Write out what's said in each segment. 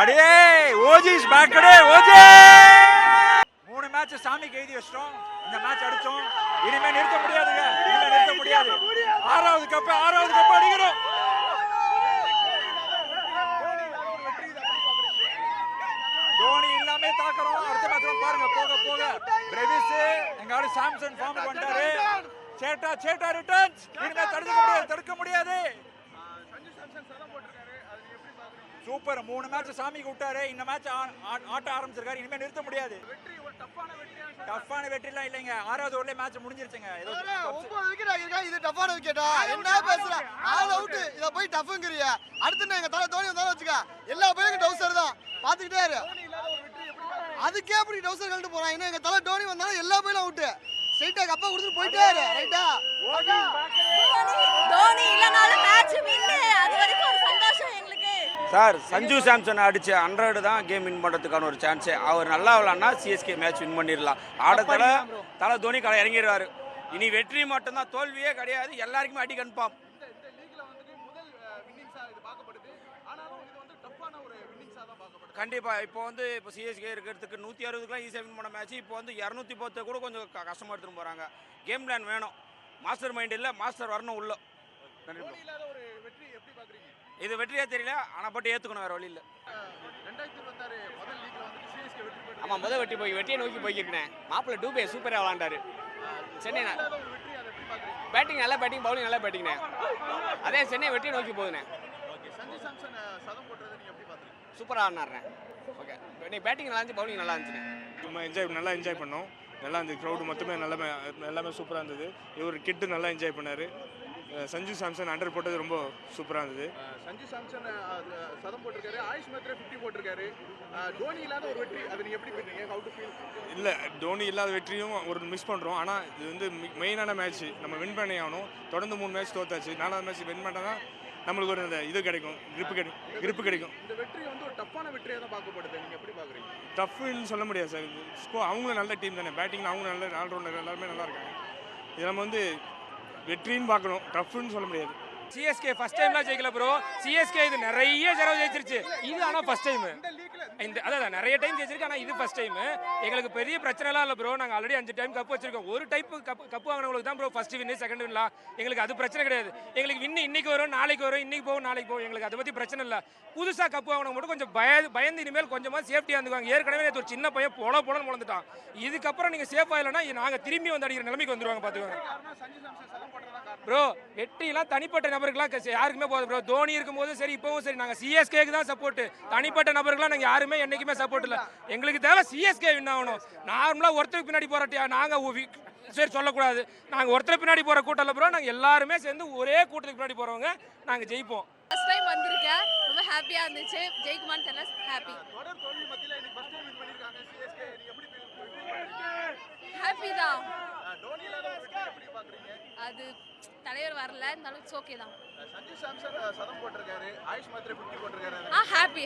அடே OGs பேக்கடே OG. 3 match சாமிக்கு எழுதி வச்சிட்டோம். இந்த மேட்ச் அடிச்சோம். இனிமே நிறுத்த முடியாதுங்க. இனிமே நிறுத்த முடியாது. 6வது கப் அடிக்கிறோம். தோனி இல்லாமே தாக்குறோம். அடுத்த மேட்ச்ல பாருங்க போக போக பிரேவிஸ் எங்க ஆளு சாம்சன் ஃபார்முக்கு வந்துட்டாரு. சேட்டா ரிட்டர்ன்ஸ். இனிமே தடுக்க முடியாது. சூப்பர். 3 மேட்ச் சாமிக்கு விட்டாரு. இந்த மேட்ச் ஆட்ட ஆரம்பிச்சிருக்காரு. இனிமே நிறுத்த முடியாது. டஃப்பான வெற்றிலாம் இல்லைங்க. 6வது ஓவர்ல மேட்ச் முடிஞ்சிருச்சுங்க. ஏதோ 9 விக்கெட் ஆகிருக்கா. இது டஃப்பான விக்கெட்டா? என்ன பேசுற? All out. இத போய் டஃப்ங்கறியா? அடுத்து எங்க தல தோனி வந்தாலும் வச்சுக்க. எல்லா பையனுக்கும் டவுசர் தான். பாத்துக்கிட்டே இரு. அதுக்கே அப்படி டவுசர் கழட்டு போறான். இன்னும் எங்க தல தோனி வந்தாலும் எல்லா பையனும் அவுட். ஸ்ட்ரைட்டா கப்பா கொடுத்துட்டு போயிட்டே இரு. ரைட்டா? தோனி இல்லனாலும் மேட்ச் வின். அது வரைக்கும் ஒரு சந்தோஷம் எங்களுக்கு. சார் சஞ்சு சாம்சன் அடிச்ச 100 தான் கேம் வின் பண்ணுறதுக்கான ஒரு சான்ஸு. அவர் நல்லா விளாட்னா சிஎஸ்கே மேட்ச் வின் பண்ணிடலாம். ஆடத்தில் தலை தோனி கடை இறங்கிடுவார். இனி வெற்றி மட்டும்தான், தோல்வியே கிடையாது. எல்லாருக்குமே அடி கன்ஃபார்ம். கண்டிப்பாக இப்போ சிஎஸ்கே இருக்கிறதுக்கு 160க்குலாம் ஈஸியாக வின் பண்ண மேட்ச் இப்போ 210 கூட கொஞ்சம் கஷ்டமாக எடுத்துகிட்டு போகிறாங்க. கேம் பிளான் வேணும். மாஸ்டர் மைண்ட் இல்லை, மாஸ்டர் வரணும் உள்ள. இது வெற்றியே தெரியல, ஆனால் பட்டு ஏற்றுக்கணும், வேறு வழி இல்லை. ஆமாம், வெற்றியை நோக்கி போய்க்கிருக்கேன். மாப்பிள்ளை டூபே சூப்பராக விளாண்டாரு. சென்னை பேட்டிங் நல்லா பேட்டிங், பவுலிங் நல்லா பேட்டிங்ண்ணே. அதே சென்னை வெற்றியை நோக்கி போகுதுண்ணே. சூப்பராக ஆடினார்ண்ணே. ஓகே, இன்னைக்கு பேட்டிங் நல்லா இருந்துச்சு, பவுலிங் நல்லா இருந்துச்சுண்ணே. நல்லா என்ஜாய் பண்ணோம். நல்லா இருந்தது. க்ரௌடு மொத்தமே எல்லாமே சூப்பராக இருந்தது. இவர் கிட்டு நல்லா என்ஜாய் பண்ணார். சஞ்சு சாம்சன் அண்டர் போட்டது ரொம்ப சூப்பராக இருந்தது. சஞ்சு சாம்சன் சதம் போட்டிருக்காரு. ஆயுஷ் மேத்ரே 50 போட்டிருக்காரு. தோனி இல்லாத ஒரு வெற்றி, அதை நீங்கள் எப்படி பண்ணுறீங்க? How to feel? இல்லை, தோனி இல்லாத வெற்றியும் ஒரு மிஸ் பண்ணுறோம். ஆனால் இது மெயினான மேட்ச், நம்ம வின் பண்ணி ஆகணும். தொடர்ந்து 3 மேட்ச் தோத்தாச்சு. 4வது மேட்ச் வின் பண்ணால் தான் நம்மளுக்கு ஒரு இது கிடைக்கும், கிரிப்பு கிடைக்கும். இந்த வெற்றி ஒரு டஃப்பான வெற்றியாக தான் பார்க்கப்படுது. நீங்கள் எப்படி பார்க்குறீங்க? டஃப்னு சொல்ல முடியாது சார். அவங்களும் நல்ல டீம் தானே. பேட்டிங்கில் அவங்க நல்ல ஆல்ரவுண்டர் எல்லாருமே நல்லா இருக்காங்க. இது நம்ம வெற்றின்னு பார்க்கணும், டஃப்னு சொல்ல முடியாது. சிஎஸ்கே ஃபர்ஸ்ட் டைம்லாம் ஜெயிக்கல ப்ரோ. சிஎஸ்கே இது நிறைய தடவை ஜெயிச்சிருச்சு. இது ஆனால் ஃபர்ஸ்ட் டைம். அதான் நிறைய டைம் ஜெயிச்சிருக்கு, ஆனால் இது ஃபர்ஸ்ட் டைம். எங்களுக்கு பெரிய பிரச்சனைலாம் இல்லை ப்ரோ. நாங்கள் ஆல்ரெடி 5 டைம் கப் வச்சிருக்கோம். ஒரு டைப் கப்பு வாங்கினவங்களுக்கு தான் ப்ரோ ஃபர்ஸ்ட் வின்னு, செகண்ட் வின்லாம். எங்களுக்கு அது பிரச்சனை கிடையாது. எங்களுக்கு வின்னு இன்னைக்கு வரும், நாளைக்கு வரும், இன்னைக்கு போகும், நாளைக்கு போகும். எங்களுக்கு அதை பற்றி பிரச்சனை இல்லை. புதுசாக கப்பு வாங்கினவங்க மட்டும் கொஞ்சம் பயந்து இனிமேல் கொஞ்சமாக சேஃப்டியாக இருந்துக்குவாங்க. ஏற்கனவே ஒரு சின்ன பையன் போலன்னு முளந்துட்டான். இதுக்கப்புறம் நீங்கள் சேஃபாக இல்லைன்னா நாங்கள் திரும்பி வந்து அடிக்கிற நிலைமைக்கு வந்துடுவாங்க, பார்த்துக்கோங்க ப்ரோ. வெற்றிலாம் தனிப்பட்ட நபருக்குலாம் யாருக்குமே போகுது ப்ரோ. தோனி இருக்கும்போது சரி, இப்போவும் சரி, நாங்கள் சிஎஸ்கேக்கு தான் சப்போர்ட். தனிப்பட்ட நபருக்குலாம் நாங்கள் யாருமே என்னைக்குமே சப்போர்ட் இல்லை. எங்களுக்கு தேவை சிஎஸ்கே வின் ஆகணும். நார்மலாக ஒருத்தருக்கு பின்னாடி போராட்டியா நாங்கள் சரி சொல்லக்கூடாது. நாங்கள் ஒருத்தருக்கு பின்னாடி போகிற கூட்டம் இல்லை ப்ரோ. நாங்கள் எல்லாருமே சேர்ந்து ஒரே கூட்டத்துக்கு பின்னாடி போகிறவங்க. நாங்கள் ஜெயிப்போம். ஃபர்ஸ்ட் டைம் வந்திருக்கேன், ரொம்ப ஹாப்பியாக இருந்துச்சு. ஜெயிக்குமான்னு தெரியல, ஹாப்பி. ஹாப்பி தான். அது தலைவர் வரல, இருந்தாலும் இட்ஸ் ஓகே தான். சஞ்சு சாம்சன் சதம் போட்டிருக்காரு. ஆயுஷ் மேத்ரே 50 போட்டிருக்காரு. ஹாப்பி.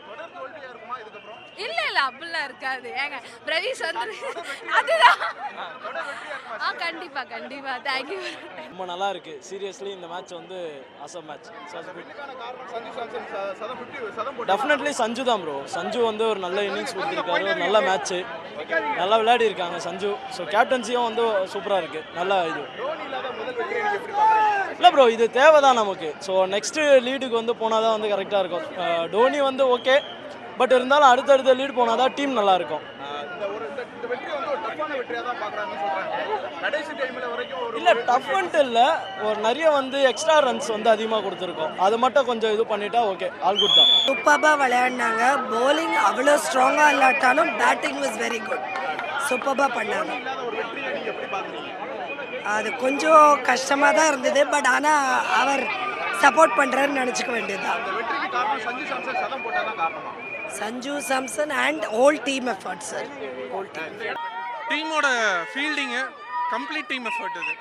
தொடர் தோல்வியா இருக்குமா இதுக்கப்புறம்? இல்ல அப்படிலாம் இருக்காது. ஏங்க பிரவீஸ் வந்து அதுதான். கண்டிப்பா தேங்க்யூ. ரொம்ப நல்லா இருக்கு. சீரியஸ்லி இந்த match Azam match. Definitely Sanju தான் ப்ரோ. சஞ்சு ஒரு நல்ல இன்னிங்ஸ் கொடுத்துருக்காரு. ஒரு நல்ல மேட்ச், நல்லா விளையாடி இருக்காங்க சஞ்சு. ஸோ கேப்டன்சியும் சூப்பராக இருக்கு. நல்லா இது இல்லை ப்ரோ, இது தேவை தான் நமக்கு. ஸோ நெக்ஸ்ட் லீடுக்கு போனால் தான் கரெக்டாக இருக்கும். டோனி ஓகே, பட் இருந்தாலும் அடுத்தடுத்த லீடு போனால் தான் டீம் நல்லா இருக்கும். இல்லை டஃப்ன்ட்டு இல்லை, ஒரு நிறைய எக்ஸ்ட்ரா ரன்ஸ் அதிகமாக கொடுத்துருக்கோம். அது மட்டும் கொஞ்சம் இது பண்ணிட்டா ஓகே, ஆல் குட் தான். சூப்பராக விளையாடினாங்க. பவுலிங் அவ்வளோ ஸ்ட்ராங்காக இல்லாட்டாலும் பேட்டிங் வாஸ் வெரி குட். சூப்பராக பண்ணாங்க. அது கொஞ்சம் கஷ்டமாக தான் இருந்தது, பட் ஆனால் அவர் சப்போர்ட் பண்ணுறாருன்னு நினச்சிக்க வேண்டியது தான். Sanju Samson and whole team effort sir. Whole டீமோட ஃபீல்டிங்கு கம்ப்ளீட் டீம் எஃபர்ட். இது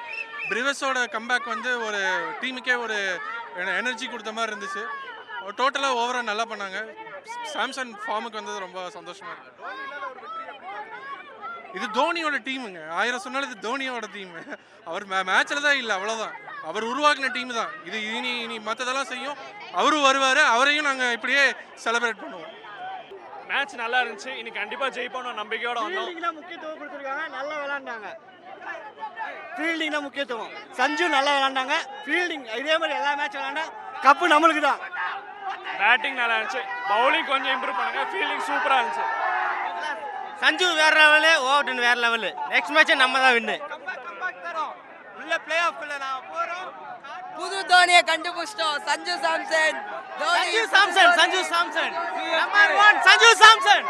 பிரிவஸோட கம்பேக் ஒரு டீமுக்கே ஒரு எனர்ஜி கொடுத்த மாதிரி இருந்துச்சு. டோட்டலாக ஓவராக நல்லா பண்ணாங்க. சாம்சன் ஃபார்முக்கு வந்தது ரொம்ப சந்தோஷமாக இருக்குது. இது தோனியோட டீமுங்க. 1000 சொன்னாலும் இது தோனியோட டீம். அவர் மேட்ச்சில் தான் இல்லை, அவ்வளோதான். அவர் உருவாக்கின டீம் தான் இது. இனி மற்றதெல்லாம் செய்யும். அவரும் வருவார், அவரையும் நாங்கள் இப்படியே செலிப்ரேட் பண்ணுவோம். மேட்ச் நல்லா இருந்துச்சு. இனி கண்டிப்பாக ஜெயிப்போம் நம்பிக்கையோட வந்தோம். முக்கியத்துவம் கொடுத்துருக்காங்க, நல்லா விளாண்டாங்க. ஃபீல்டிங் தான் முக்கியத்துவம். சஞ்சு நல்லா விளாண்டாங்க. ஃபீல்டிங் இதே மாதிரி எல்லா மேட்ச் விளாண்டா கப்பு நம்மளுக்கு தான். பேட்டிங் நல்லா இருந்துச்சு, பவுலிங் கொஞ்சம் இம்ப்ரூவ் பண்ணுங்க. ஃபீல்டிங் சூப்பராக இருந்துச்சு. சஞ்சு வேற லெவலு, ஓவர்டன் வேற லெவலு. நெக்ஸ்ட் மேட்சே நம்ம தான் வின்னு. உள்ள பிளே ஆஃப்ல நான் போறோம். புது தோனியை கண்டுபிடிச்சிட்டோம். சஞ்சு சாம்சன். சஞ்சு சாம்சன் நம்பர் 1 சஞ்சு சாம்சன்.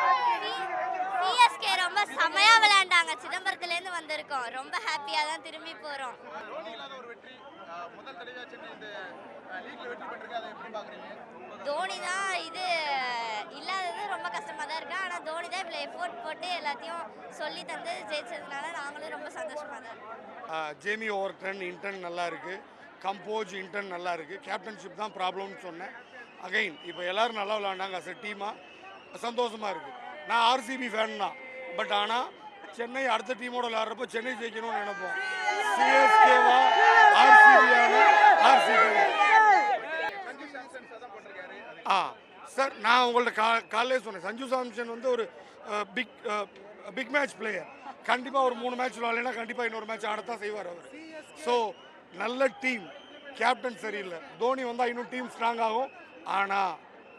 சிஎஸ்கே ரொம்ப செமையா விளையாண்டாங்க. சிதம்பரத்துல இருந்து வந்திருக்கோம். ரொம்ப ஹாப்பியா தான் திரும்பி போறோம். தோனி இல்லாத ஒரு வெற்றி முதல் தடவையா சென்னை இந்த லீக்ல வெற்றி பெற்றிருக்கு. அதை எப்படி பாக்குறீங்க? தோனி தான் இது இல்லாதது ரொம்ப கஷ்டமா தான் இருக்கு. ஆனா தோனி தான் இவ்வளவு எஃபோர்ட் போட்டு எல்லாத்தையும் சொல்லி தந்து ஜெயிச்சதுனால நாங்களும் ரொம்ப சந்தோஷமா தான் இருக்கோம். ஜேமி ஓவர்டன் இன்டர்ன் நல்லா இருக்கு, கம்போஸ் இன்டர்ன் நல்லா இருக்கு. கேப்டன்ஷிப் தான் ப்ராப்ளம்னு சொன்னேன். அகைன் இப்போ எல்லாரும் நல்லா விளையாண்டாங்க. அஸ் எ டீமாக சந்தோஷமா இருக்கு. நான் ஆர்சிபி ஃபேன் தான், பட் ஆனால் சென்னை அடுத்த டீமோட விளையாடுறப்போ சென்னை ஜெயிக்கணும்னு நினைப்போம். சிஎஸ்கேவா ஆர்சிபியானா ஆர்சிபி. சார் நான் உங்கள்ட்ட காலையிலே சொன்னேன், சஞ்சு சாம்சன் வந்து ஒரு பிக் மேட்ச் பிளேயர். கண்டிப்பாக ஒரு 3 மேட்ச் விளையாடலைன்னா கண்டிப்பாக இன்னொரு மேட்ச் ஆடத்தான் செய்வார் அவர். ஸோ நல்ல டீம், கேப்டன் சரியில்லை. தோனி வந்தால் இன்னும் டீம் ஸ்ட்ராங் ஆகும்.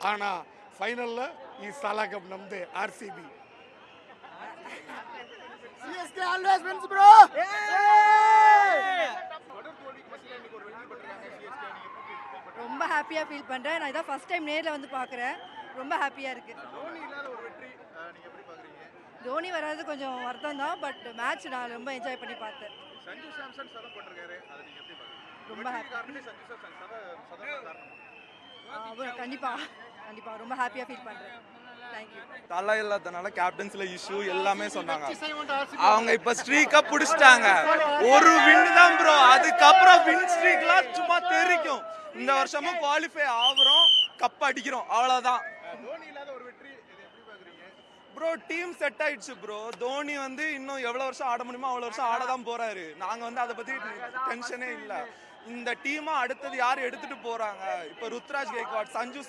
ஆனால் ஃபைனலில் சாலா கப் நம்பு RCB. CSK always wins bro. ரொம்ப ஹாப்பியாக ஃபீல் பண்ணுறேன். நான் இதான் ஃபர்ஸ்ட் டைம் நேரில் வந்து பார்க்குறேன். ரொம்ப ஹாப்பியாக இருக்குது. தோனி இல்லாத ஒரு வெற்றி நீங்க எப்படி பாக்குறீங்க? தோனி வராது கொஞ்சம் வருத்தம் தான், பட் மேட்ச் நான் ரொம்ப என்ஜாய் பண்ணி பார்த்தேன். சஞ்சு சாம்சன் சதம் போட்டிருக்காரு, அதை நீங்க எப்படி பாக்குறீங்க? ரொம்ப happy. காரணமே சஞ்சு சாம்சன் சதம் காரணமா? கண்டிப்பாக ரொம்ப ஹாப்பியாக ஃபீல் பண்ணுறேன். தேங்க்யூ. தலை இல்லாதனால கேப்டன்ஸ்ல இஷ்யூ எல்லாமே சொன்னாங்க. அவங்க இப்ப ஸ்ட்ரீக்கா புடிச்சிட்டாங்க. ஒரு வின் தான் ப்ரோ, அதுக்கப்புறம் வின் ஸ்ட்ரீக்லாம் சும்மா தெரிக்கும். இந்த வருஷமும் குவாலிஃபை ஆகுறோம், கப் அடிக்கிறோம், அவ்வளவுதான். தோனி இல்லாத ஒரு வெற்றி இதை எப்படி பாக்குறீங்க? ப்ரோ டீம் செட் ஆயிடுச்சு ப்ரோ. தோனி வந்து இன்னும் எவ்வளவு வருஷம் ஆட முடியுமோ அவ்வளவு வருஷம் ஆட தான் போறாரு. நாங்க வந்து அதை பத்தி டென்ஷனே இல்லை. இந்த டீமா அடுத்தது யார் எடுத்துட்டு போறாங்க? இப்போ ருத்ராஜ் கெய்க்வாட், சஞ்சு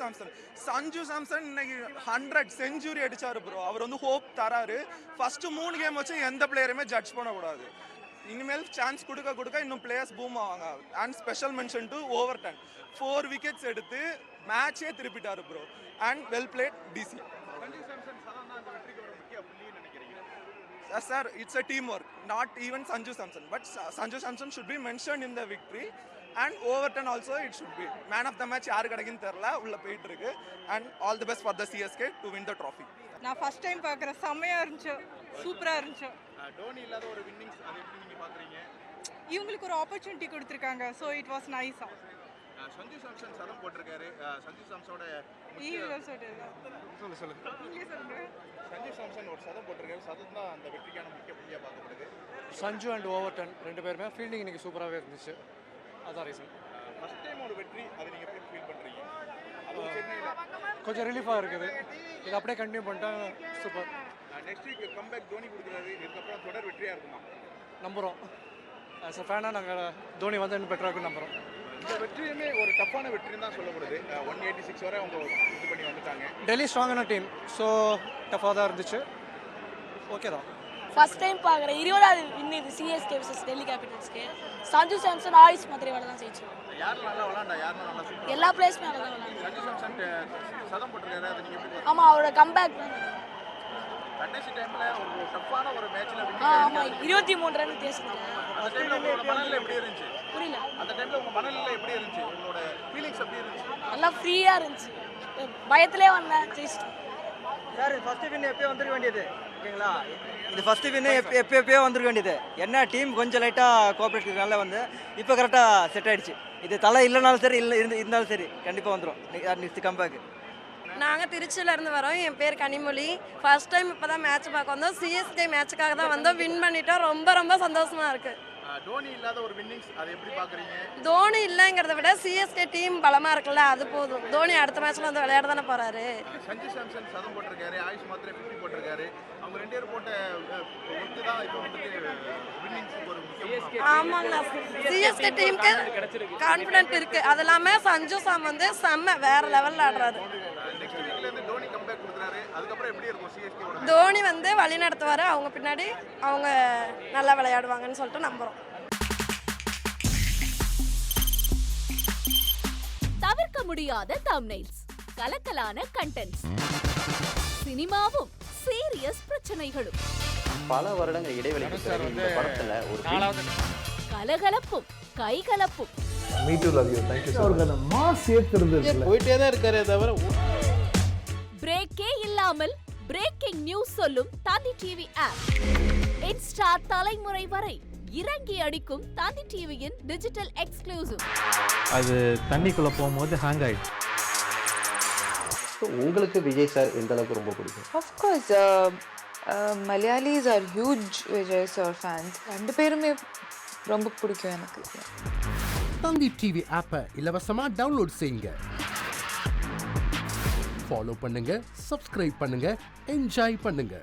சாம்சன் இன்னைக்கு 100 செஞ்சுரி அடிச்சாரு ப்ரோ. அவர் வந்து ஹோப் தராரு. ஃபர்ஸ்ட் 3 கேம் வச்சு எந்த பிளேயருமே ஜட்ஜ் பண்ணக்கூடாது. இனிமேல் சான்ஸ் கொடுக்க இன்னும் பிளேயர்ஸ் பூம் ஆவாங்க. And special mention to Overton 4 wickets எடுத்து மேட்சே திருப்பிட்டாரு bro. And well played DC. Sanju Samson சதம் தான் அந்த வெற்றிக்கு ஒரு முக்கிய புள்ளின்னு நினைக்கிறீங்க? Sir, it's a teamwork. Not even Sanju Samson, but Sanju Samson should be mentioned in the victory, and Overton also it should be. Man of the match யாரு கிடைக்குன்னு தெரியல, உள்ள போயிட்டு இருக்கு. And all the best for the CSK to win the trophy. நான் first time பார்க்குறேன். செம்மையா இருந்துச்சு, சூப்பரா இருந்துச்சு. டோனி இல்லாத ஒரு வின்னிங்ஸ் அதை எப்படி நீங்க பாக்குறீங்க? இவங்களுக்கு ஒரு ஆப்பர்ச்சுனிட்டி கொடுத்துருக்காங்க. So it was nice. Sanju Samson சதம் போட்டிருக்காரு. சஞ்சு சாம்சனோட சொல்லு சஞ்சு சாம்சன் ஒரு சதம் போட்டிருக்காரு. சதம் தான் அந்த வெற்றிக்கான முக்கிய புள்ளியா பார்க்கப்படுது. சஞ்சு அண்ட் ஓவர்டன் 2 பேருமே ஃபீல்டிங் இன்னைக்கு சூப்பராகவே இருந்துச்சு. அதான் ரீசன். ஃபர்ஸ்ட் டைம் ஒரு வெற்றி, அதை நீங்க எப்படி ஃபீல் பண்றீங்க? அது சென்னையில கொஞ்சம் ரிலீஃபாக இருக்குது. இது அப்படியே கண்டினியூ பண்ணிட்டா super. Next week comeback Dhoni கொடுக்குறாரு. இதுக்கப்புறம் தொடர் வெற்றியா இருக்குமா? நம்புகிறோம். ஆஸ் அ ஃபேனாக நாங்கள் தோனி வந்து இன்னும் பெட்டராக இருக்குன்னு நம்புகிறோம். இந்த வெற்றியுமே ஒரு டஃப்பான வெற்றின்னு தான் சொல்லப்படுது. 186 வரை அவங்க இது பண்ணி வந்துட்டாங்க. டெல்லி ஸ்ட்ராங்கான டீம், ஸோ டஃப்பாக தான் இருந்துச்சு. ஓகே தான். ஃபர்ஸ்ட் டைம் பார்க்குறேன். 20வது வின் இது சிஎஸ்கே vs டெல்லி கேபிட்டல்ஸ்க்கு. சஞ்சு சாம்சன் ஆயுஷ் மத்ரேவால தான் ஜெயிச்சு. யார் நல்லா விளையாண்டா? யார் நல்லா சூப்பர்? எல்லா பிளேயர்ஸுமே நல்லா தான் விளையாண்டாங்க. சஞ்சு சாம்சன் சதம் போட்டிருக்காரு. அதை நீங்க எப்படி? ஆமாம், அவரோட கம்பேக் தான். கடைசி டைம்ல ஒரு டஃப்பான ஒரு மேட்ச்ல வின் ஆமாம், 23 ரன் வித்தியாசம். அந்த டைம்ல உங்களோட மனநிலை எப்படி இருந்துச்சு? புரியல. அந்த டைம்ல உங்க மனநிலை எப்படி இருந்துச்சு? உங்களோட ஃபீலிங்ஸ் எப்படி இருந்துச்சு? நல்லா ஃப்ரீயாக இருந்துச்சு. பயத்திலே வந்தேன், ஜெயிச்சிட்டோம். சார் ஃபர்ஸ்ட் வின் எப்போ வந்துருக்க வேண்டியது, ஓகேங்களா? இது ஃபர்ஸ்ட் வின் எப்போ வந்துருக்க வேண்டியது. என்ன டீம் கொஞ்சம் லைட்டாக கோஆப்ரேட் இருக்கிறதுனால வந்து இப்போ கரெக்டாக செட் ஆயிடுச்சு. இது தலை இல்லைனாலும் சரி, இருந்தாலும் சரி கண்டிப்பாக வந்துடும் நெக்ஸ்ட் கம்பேக். நாங்கள் திருச்சியிலேருந்து வரோம். என் பேர் கனிமொழி. ஃபர்ஸ்ட் டைம் இப்போ தான் மேட்ச் பார்க்க வந்தோம். சிஎஸ்கே மேட்சுக்காக தான் வந்தோம். வின் பண்ணிட்டோம். ரொம்ப ரொம்ப சந்தோஷமாக இருக்குது. தோனி இல்லாத ஒரு வின்னிங்ஸ் அதை எப்படி பார்க்குறீங்க? தோனி இல்லைங்கிறத விட சிஎஸ்கே டீம் பலமாக இருக்குல்ல, அது போதும். தோனி அடுத்த மேட்ச்ல வந்து விளையாட தானே போறாரு. சஞ்சு சாம்சன் சதம் போட்டிருக்காரு, ஆயுஷ் மாத்திரை 50 போட்டிருக்காரு. அவங்க 2 பேர் போட்ட ஒர்க்கு தான் இப்போ வந்துட்டு வின்னிங்ஸுக்கு ஒரு முக்கியம். ஆமாங்க, சிஎஸ்கே டீமுக்கு கான்ஃபிடென்ட் இருக்கு. அது இல்லாமல் சஞ்சு சாம் வந்து செம்ம வேற லெவலில் ஆடுறாரு. நெக்ஸ்ட் வீக்ல இருந்து தோனி கம்பேக் கொடுக்குறாரு. அதுக்கப்புறம் எப்படி இருக்கும் சிஎஸ்கே? தோனி வந்து வழி நடத்துவார். அவங்க பின்னாடி அவங்க நல்லா விளையாடுவாங்கன்னு சொல்லிட்டு நம்புகிறோம். தவிர்க்க முடியாத தம்ப்நெயில்ஸ், கலக்கலான கண்டென்ட்ஸ், சினிமாவும் சீரியஸ் பிரச்சனைகளும், பல வருடங்கள் இடைவெளிக்கு பிறகு இந்த படத்துல ஒரு கலகலப்பும் கைகலப்பும். Me too love you. Thank you. அவருக்கு அந்த மாஸ் ஏத்துறது போயிட்டே தான் இருக்காரே தவிர பிரேக்கே இல்லாமல் பிரேக்கிங் நியூஸ் சொல்லும் தந்தி டிவி ஆப். இன்ஸ்டா தலைமுறை வரை இறங்கி அடிக்கும் தந்தி டிவியின் டிஜிட்டல் எக்ஸ்க்ளூசிவ். அது தண்ணிக்குள்ள போகும்போது ஹேங் ஆயிடுச்சு. உங்களுக்கு விஜய் சார் எந்த அளவுக்கு ரொம்ப பிடிக்கும்? Of course, Malayalis are huge Vijay sir fans. ரெண்டு பேருமே ரொம்ப பிடிக்கும் எனக்கு. தந்தி டிவி ஆப்பை இலவசமா டவுன்லோட் செய்யுங்க. ஃபாலோ பண்ணுங்க, சப்ஸ்கிரைப் பண்ணுங்க, என்ஜாய் பண்ணுங்க.